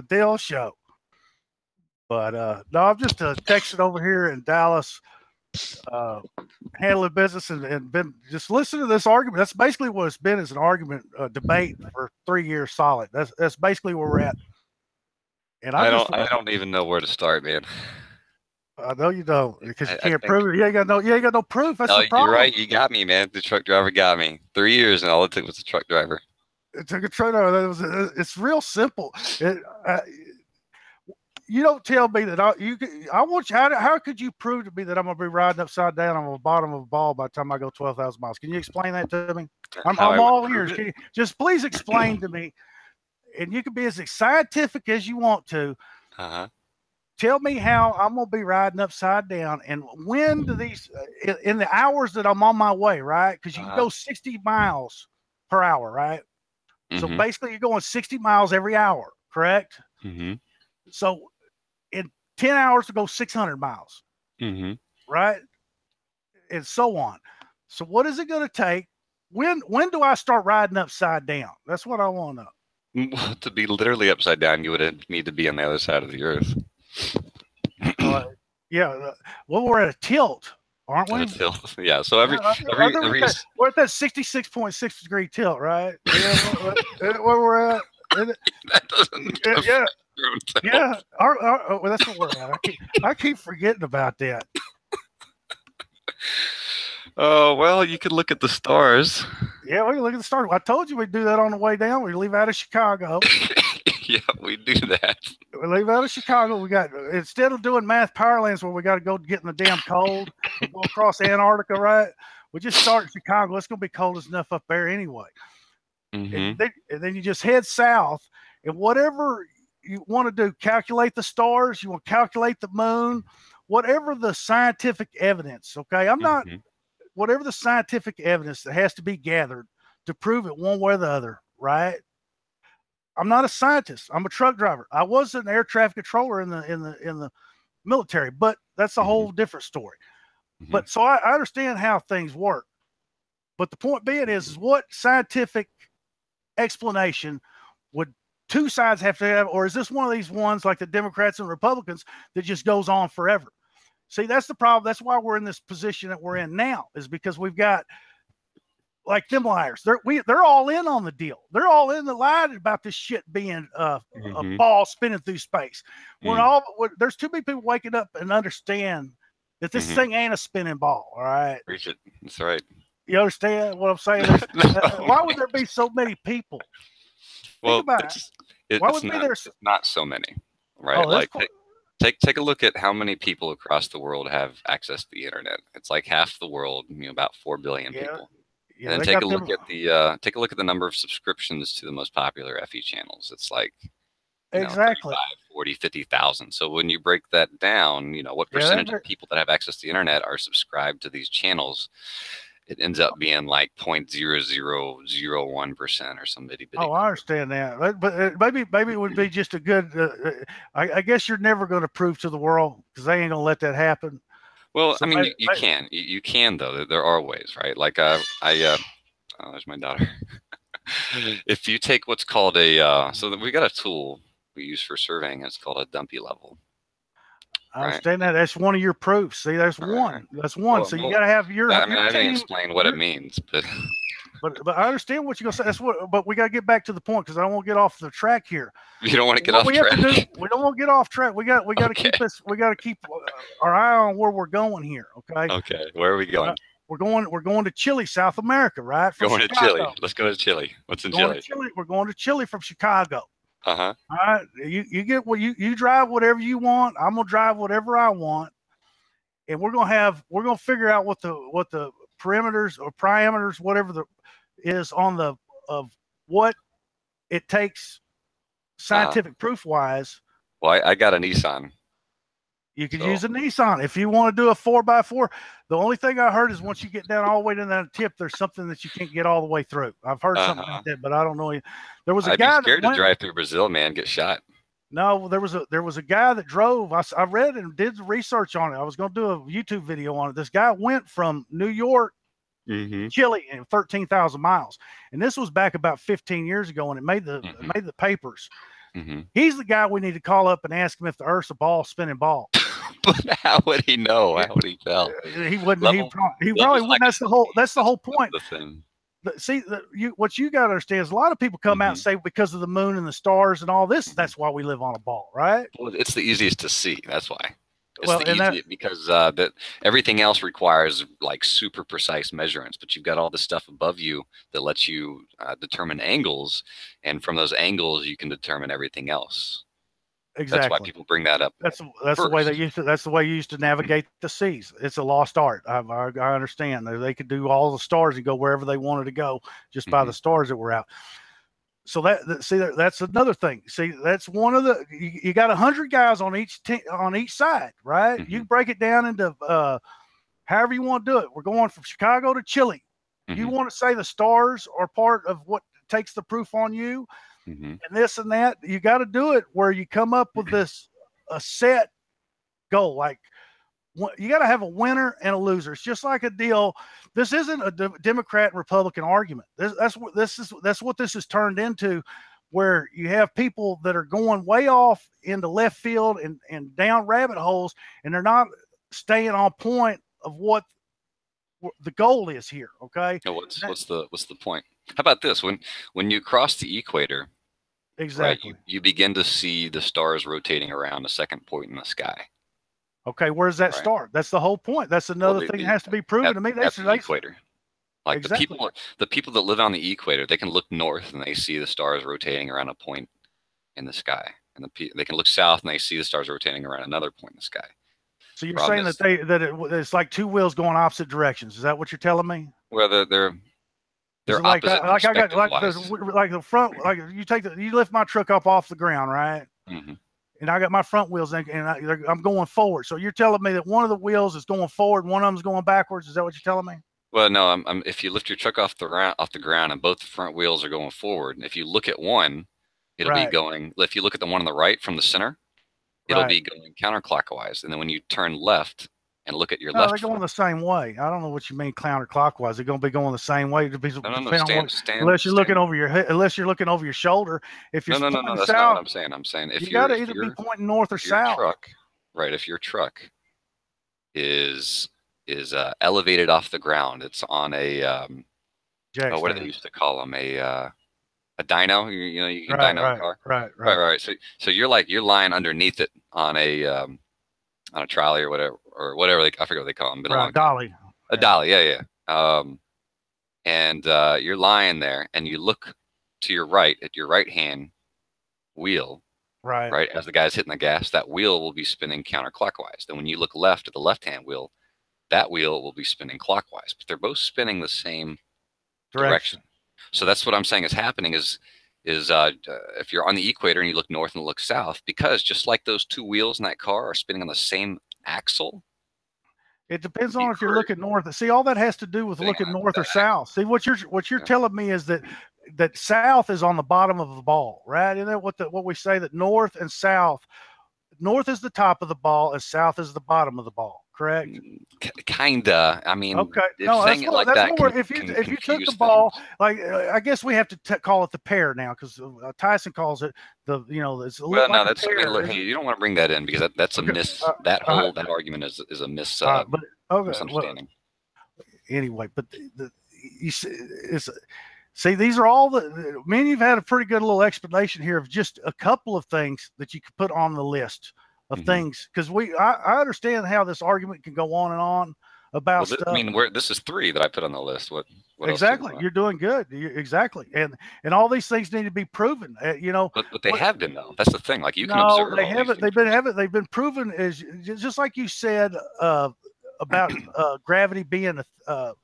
Dale's show. But no, I'm just texting over here in Dallas, handling business and been just listen to this argument. That's basically what it's been, is an argument, debate for 3 years solid. That's basically where we're at. And I don't even know where to start, man. I know you don't, because you can't prove it. You ain't got no proof. That's the problem. You're right. You got me, man. The truck driver got me. 3 years, and all it took was a truck driver. It took a truck driver. It's real simple. You don't tell me that I want you. How could you prove to me that I'm going to be riding upside down on the bottom of a ball by the time I go 12,000 miles? Can you explain that to me? I'm all ears. Can you just please explain to me? And you can be as scientific as you want to. Tell me how I'm going to be riding upside down, and when do these in the hours that I'm on my way, right? Because you can go 60 miles per hour, right? So basically, you're going 60 miles every hour, correct? So in 10 hours to go 600 miles, right? And so on. So what is it going to take? When do I start riding upside down? That's what I want to know. To be literally upside down, you would need to be on the other side of the earth. Yeah. Well, we're at a tilt, aren't we? At a tilt. Yeah. So we're at that 66.6 degree tilt, right? Yeah, where we're at. That doesn't. Yeah. Well, that's what we're at. I keep forgetting about that. Oh, well, you could look at the stars. Yeah, we can look at the stars. I told you we'd do that on the way down. We leave out of Chicago. Yeah, we do that. We leave out of Chicago. We got, instead of doing math powerlands where we got to go get in the damn cold and go across Antarctica, right? We just start in Chicago. It's going to be cold enough up there anyway. And then you just head south, and whatever you want to do, calculate the stars, you want to calculate the moon, whatever the scientific evidence, okay? I'm not, whatever the scientific evidence that has to be gathered to prove it one way or the other, right? I'm not a scientist. I'm a truck driver. I was an air traffic controller in the military, but that's a whole different story. But so I understand how things work. But the point being is what scientific explanation would two sides have to have, or is this one of these ones like the Democrats and Republicans that just goes on forever? See, that's the problem. That's why we're in this position that we're in now, is because we've got like them liars. They're all in on the deal. They're all in the lie about this shit being a ball spinning through space. When there's too many people waking up and understand that this thing ain't a spinning ball. All right. Preach it. That's right. You understand what I'm saying? Why would there be so many people? Well, it's not so many, right? Oh, like take a look at how many people across the world have access to the internet. It's like half the world, about 4 billion people. Yeah, and then take a look at the number of subscriptions to the most popular FE channels. It's like exactly 40, 50,000. So when you break that down, what percentage of people that have access to the internet are subscribed to these channels? It ends up being like 0.0001% or some bitty. Oh, I understand that, but maybe it would be just a good. I guess you're never going to prove to the world, because they ain't going to let that happen. Well, so I mean, you can though. There are ways, right? Like oh, there's my daughter. If you take what's called so we got a tool we use for surveying. It's called a dumpy level. I understand that. That's one of your proofs. See, that's one. That's one. So you got to have your. I didn't explain what it means, but I understand what you're gonna say. That's what. But we got to get back to the point, because I won't get off the track here. You don't want to get off track. We don't want to get off track. We got to keep this. We got to keep our eye on where we're going here. Okay. Okay. Where are we going? We're going to Chile, South America, right? Going to Chile. Let's go to Chile. What's in Chile? We're going to Chile from Chicago. All right. You get what you drive whatever you want. I'm gonna drive whatever I want, and we're gonna figure out what the parameters or parameters, whatever is on of what it takes scientific proof wise. Well, I got a Nissan. You could use a Nissan if you want to do a 4x4. The only thing I heard is once you get down all the way to that tip, there's something that you can't get all the way through. I've heard something like that, but I don't know. There was a guy. I'd be scared to drive through Brazil, man. Get shot. No, there was a guy that drove. I read and did the research on it. I was going to do a YouTube video on it. This guy went from New York, Chile, in 13,000 miles, and this was back about 15 years ago, and it made the papers. He's the guy we need to call up and ask him if the Earth's a spinning ball. But how would he know? How would he tell? He wouldn't. Level- He probably wouldn't. That's the whole. That's the whole point. The thing. See, what you got to understand is a lot of people come out and say because of the moon and the stars and all this, that's why we live on a ball, right? Well, it's the easiest to see. That's why. It's Well, the easiest because that everything else requires like super precise measurements, but you've got all this stuff above you that lets you determine angles, and from those angles you can determine everything else. Exactly. That's why people bring that up. That's the way they used to. That's the way you used to navigate the seas. It's a lost art. I understand. They could do all the stars and go wherever they wanted to go just by the stars that were out. So that's another thing. See, that's one of the. You got 100 guys on each side, right? You break it down into however you want to do it. We're going from Chicago to Chile. You want to say the stars are part of what takes the proof on you. And this and that, you got to do it where you come up with a set goal. Like you got to have a winner and a loser. It's just like a deal. This isn't a Democrat and Republican argument. That's what this has turned into, where you have people that are going way off into left field and down rabbit holes, and they're not staying on point of what the goal is here. Okay. What's the point? How about this? When you cross the equator, exactly, right, you begin to see the stars rotating around a second point in the sky. Okay, where's that start? That's the whole point. That's another thing that has to be proven to me. That's the equator. Like exactly. the people that live on the equator, they can look north and they see the stars rotating around a point in the sky, and they can look south and they see the stars rotating around another point in the sky. So you're saying that it's like two wheels going opposite directions. Is that what you're telling me? Well, they're like opposite. Like I got like the front. Like you lift my truck up off the ground, right? And I got my front wheels and I'm going forward. So you're telling me that one of the wheels is going forward, one of them is going backwards. Is that what you're telling me? Well, no. If you lift your truck off the ground and both the front wheels are going forward, and if you look at one, it'll be going. If you look at the one on the right from the center, it'll be going counterclockwise. And then when you turn left and look at your left, they're going the same way. I don't know what you mean counterclockwise. They're going to be going the same way. Unless you're looking over your shoulder. If you're no, that's not what I'm saying. I'm saying if you got to either be pointing north or south. If your truck is elevated off the ground, it's on a what do they used to call them, a dyno? You can dyno a car. Right. So you're lying underneath it on a trolley or whatever I forget what they call them. Been a long dolly. A dolly, yeah. And you're lying there, and you look to your right at your right hand wheel. Right. As the guy's hitting the gas, that wheel will be spinning counterclockwise. Then when you look left at the left hand wheel, that wheel will be spinning clockwise. But they're both spinning the same direction. So that's what I'm saying is happening is if you're on the equator and you look north and look south, because just like those two wheels in that car are spinning on the same axle. It depends on if you're looking north. See, all that has to do with looking north or south. See, what you're telling me is that south is on the bottom of the ball, right? Isn't that what we say, that north and south? North is the top of the ball and south is the bottom of the ball, correct? Kinda. I mean, okay. No, if you took the ball, like I guess we have to call it the pair now, because Tyson calls it it's you don't want to bring that in because that's a miss. That argument is a misunderstanding. Anyway, but see, these are all you've had a pretty good little explanation here of just a couple of things that you could put on the list of things, because I understand how this argument can go on and on about stuff. I mean, this is 3 that I put on the list. What exactly? You're doing good. Exactly, and all these things need to be proven. But they have been, though. That's the thing. Like you can observe. They haven't. They've been proven, as just like you said about gravity being a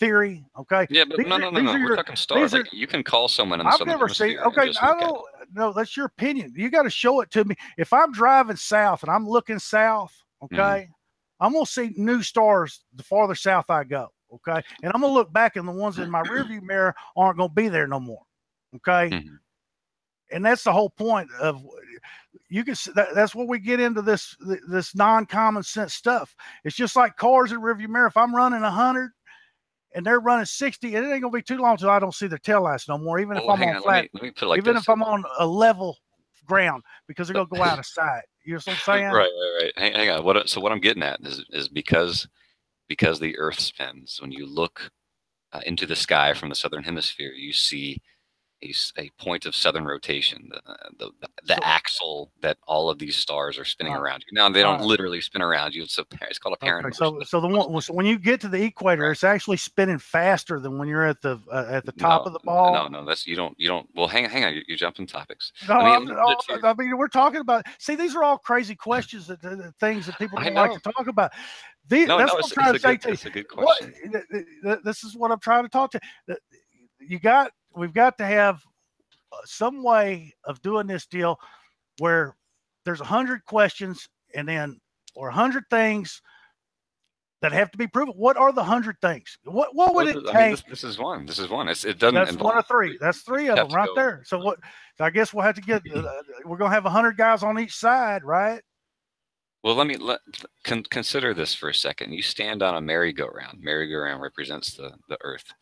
theory, okay? Yeah, but no. We're talking stars. Like you can call someone in the Southern Hemisphere. Okay, I don't. No, that's your opinion. You got to show it to me. If I'm driving south and I'm looking south, okay, I'm gonna see new stars the farther south I go, okay, and I'm gonna look back and the ones in my rearview mirror aren't gonna be there no more, okay. And that's the whole point of that's where we get into this non-common sense stuff. It's just like cars in rearview mirror. If I'm running 100 and they're running 60, and it ain't gonna be too long till I don't see their taillights no more. Even if I'm on flat, even if I'm on a level ground because they're gonna go out of sight. You know what I'm saying? Right. Hang on. So what I'm getting at is because the Earth spins. When you look into the sky from the southern hemisphere, you see a point of southern rotation, the axle that all of these stars are spinning around you. Now they don't literally spin around you. It's called a parent. Okay, so when you get to the equator, it's actually spinning faster than when you're at the top of the ball. No, that's you don't. Well, hang on, you're jumping topics. No, I mean we're talking about. See, these are all crazy questions that things that people don't like to talk about. That's what I'm trying to say to you. It's a good question. This is what I'm trying to talk to. We've got to have some way of doing this deal where there's 100 questions or 100 things that have to be proven. What are the 100 things? What would it take? I mean, this is one. It doesn't. That's one of three. That's three of them right there. So what? I guess we'll have to get. We're gonna have 100 guys on each side, right? Well, consider this for a second. You stand on a merry-go-round. Merry-go-round represents the Earth.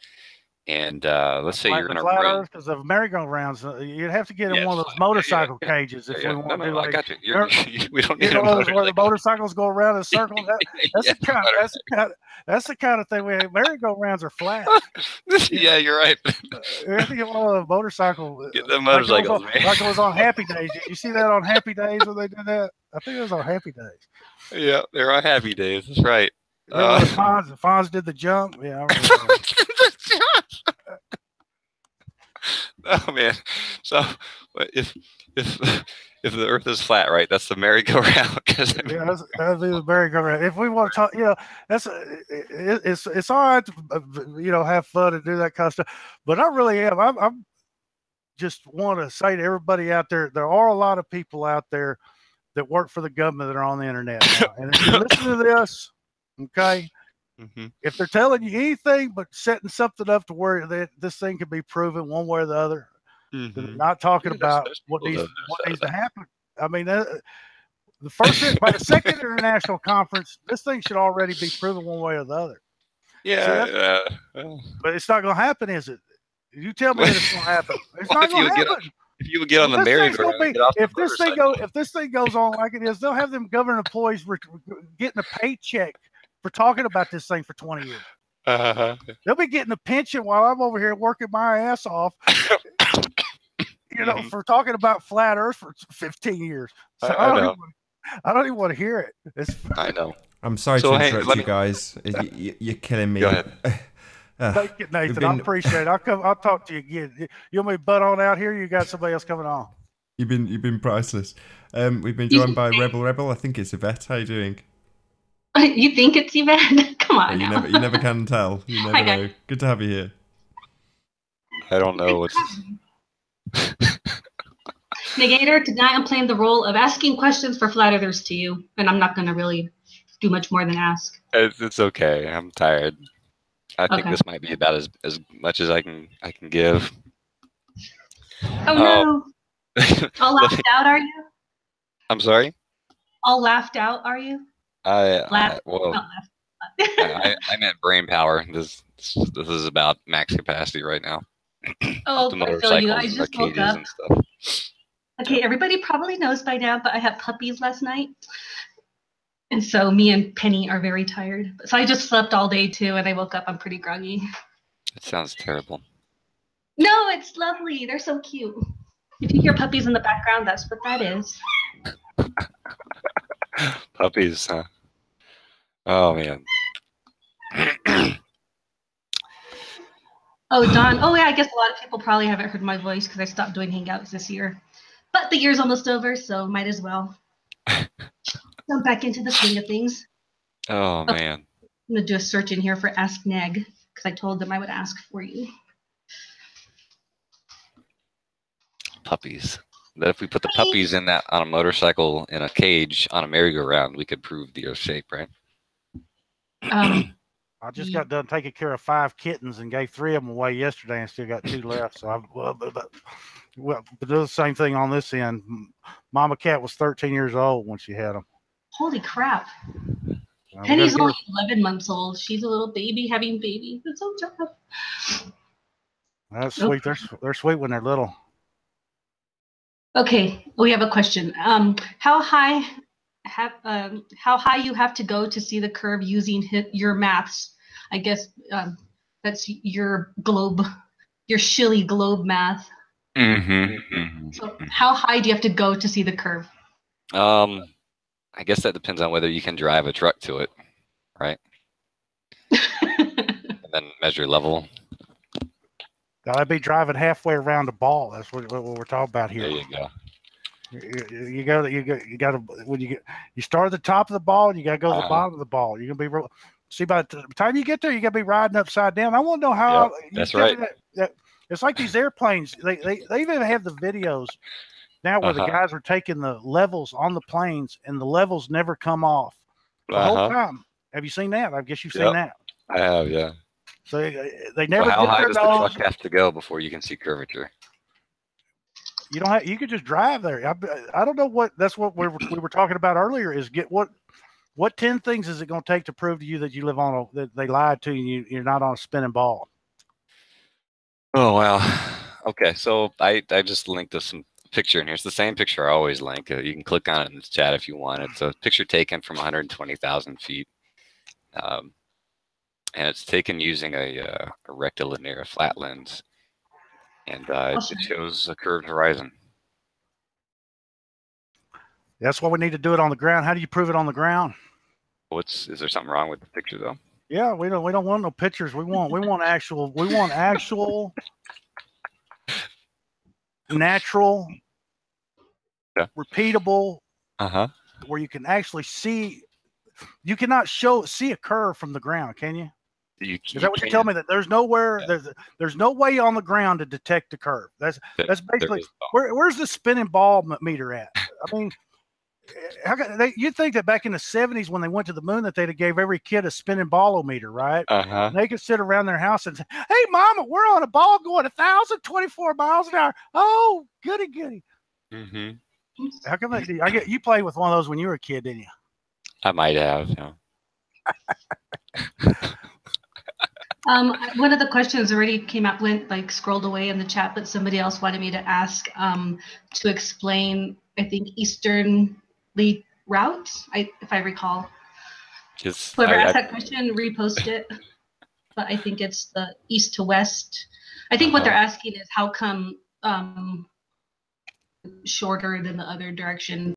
And let's say you're in a room. Because of merry-go-rounds, you'd have to get in one of those motorcycle cages if we want to do like. I got you. We don't need those where the motorcycles go around in a circle. That's the kind of thing we have. Merry-go-rounds are flat. Yeah, you're right. We have to get one of the motorcycle. Get the motorcycles, like it was on Happy Days. Did you see that on Happy Days when they did that? I think it was on Happy Days. Yeah, there are Happy Days. That's right. Fonz did the jump. Yeah, I remember that. Oh man! So if the Earth is flat, right? That's the merry-go-round. Yeah, that's the merry-go-round. If we want to talk, it's all right to have fun and do that kind of stuff. But I really am. I'm just want to say to everybody out there, there are a lot of people out there that work for the government that are on the internet now. And if you listen to this. Okay. Mm-hmm. If they're telling you anything but setting something up to where this thing can be proven one way or the other, they're not talking about what needs to happen. I mean, by the second international conference, this thing should already be proven one way or the other. Yeah. But it's not going to happen, is it? You tell me it's going to happen. It's not going to happen. If you would get on the merry-go-round, if this thing goes on like it is, they'll have them government employees getting a paycheck for talking about this thing for 20 years. They'll be getting a pension while I'm over here working my ass off, for talking about flat Earth for 15 years. So I don't even want to hear it. I know. I'm sorry to interrupt you guys. You're killing me. Go ahead. Thank you, Nathan. I appreciate it. I'll talk to you again. You want me to butt on out here? You got somebody else coming on? You've been priceless. We've been joined by Rebel. I think it's Yvette. How you doing? You think it's Yvette? Come on. You never can tell. You never know. Good to have you here. I don't know what's. Negator, tonight I'm playing the role of asking questions for flat earthers to you, and I'm not going to really do much more than ask. It's okay. I'm tired. I think this might be about as much as I can give. Oh no! All laughed out, are you? I'm sorry. All laughed out, are you? I meant brain power. This is about max capacity right now. Oh, I feel you. I just woke up. And stuff. Okay, everybody probably knows by now, but I had puppies last night. And so me and Penny are very tired. So I just slept all day too, and I woke up, I'm pretty groggy. It sounds terrible. No, it's lovely. They're so cute. If you hear puppies in the background, that's what that is. Puppies, huh? Oh, man. Oh, Don. Oh, yeah, I guess a lot of people probably haven't heard my voice because I stopped doing Hangouts this year. But the year's almost over, so might as well jump back into the swing of things. Oh, man. I'm going to do a search in here for Ask Neg because I told them I would ask for you. Puppies. That if we put the puppies on a motorcycle in a cage on a merry-go-round, we could prove the Earth shape, right? I just got done taking care of 5 kittens and gave 3 of them away yesterday and still got 2 left. So but do the same thing on this end. Mama cat was 13 years old when she had them. Holy crap. Penny's only 11 months old. She's a little baby having babies. It's so tough. That's sweet. They're sweet when they're little. Okay, we have a question. How high you have to go to see the curve using your maths? I guess that's your globe, your Shilly globe math. So how high do you have to go to see the curve? I guess that depends on whether you can drive a truck to it, right? And then measure level. Gotta be driving halfway around the ball. That's what we're talking about here. There you go. You got to when you start at the top of the ball, and you got to go to the bottom of the ball. You're gonna be see by the time you get there, you got to be riding upside down. I want to know how. Yep, that's right. It's like these airplanes. They even have the videos now where the guys are taking the levels on the planes, and the levels never come off the whole time. Have you seen that? I guess you've seen that. I have, yeah. So they never. So how high does the truck have to go before you can see curvature? You don't have. You could just drive there. I don't know what. That's what we were talking about earlier. Is get what 10 things is it going to take to prove to you that you live on that they lied to you? You're not on a spinning ball. Oh wow. Okay, so I just linked us some picture in here. It's the same picture I always link. You can click on it in the chat if you want. It's a picture taken from 120,000 feet. And it's taken using a rectilinear, a flat lens, and it shows a curved horizon. That's why we need to do it on the ground. How do you prove it on the ground? Is there something wrong with the picture though? Yeah, we don't want no pictures. We want actual natural, repeatable, where you can actually see. You cannot see a curve from the ground, can you? Is that what you're telling me? That there's nowhere, there's no way on the ground to detect the curve. That's basically where's the spinning ball meter at? I mean, you'd think that back in the 70s when they went to the moon that they'd have gave every kid a spinning ballometer, right? They could sit around their house and say, "Hey, Mama, we're on a ball going 1,024 miles an hour." Oh, goody. How come you played with one of those when you were a kid, didn't you? I might have. Yeah. One of the questions already came up, scrolled away in the chat, but somebody else wanted me to ask to explain, I think, easternly routes, if I recall. Whoever asked that question, repost it. But I think it's the east to west. I think what they're asking is how come shorter than the other direction.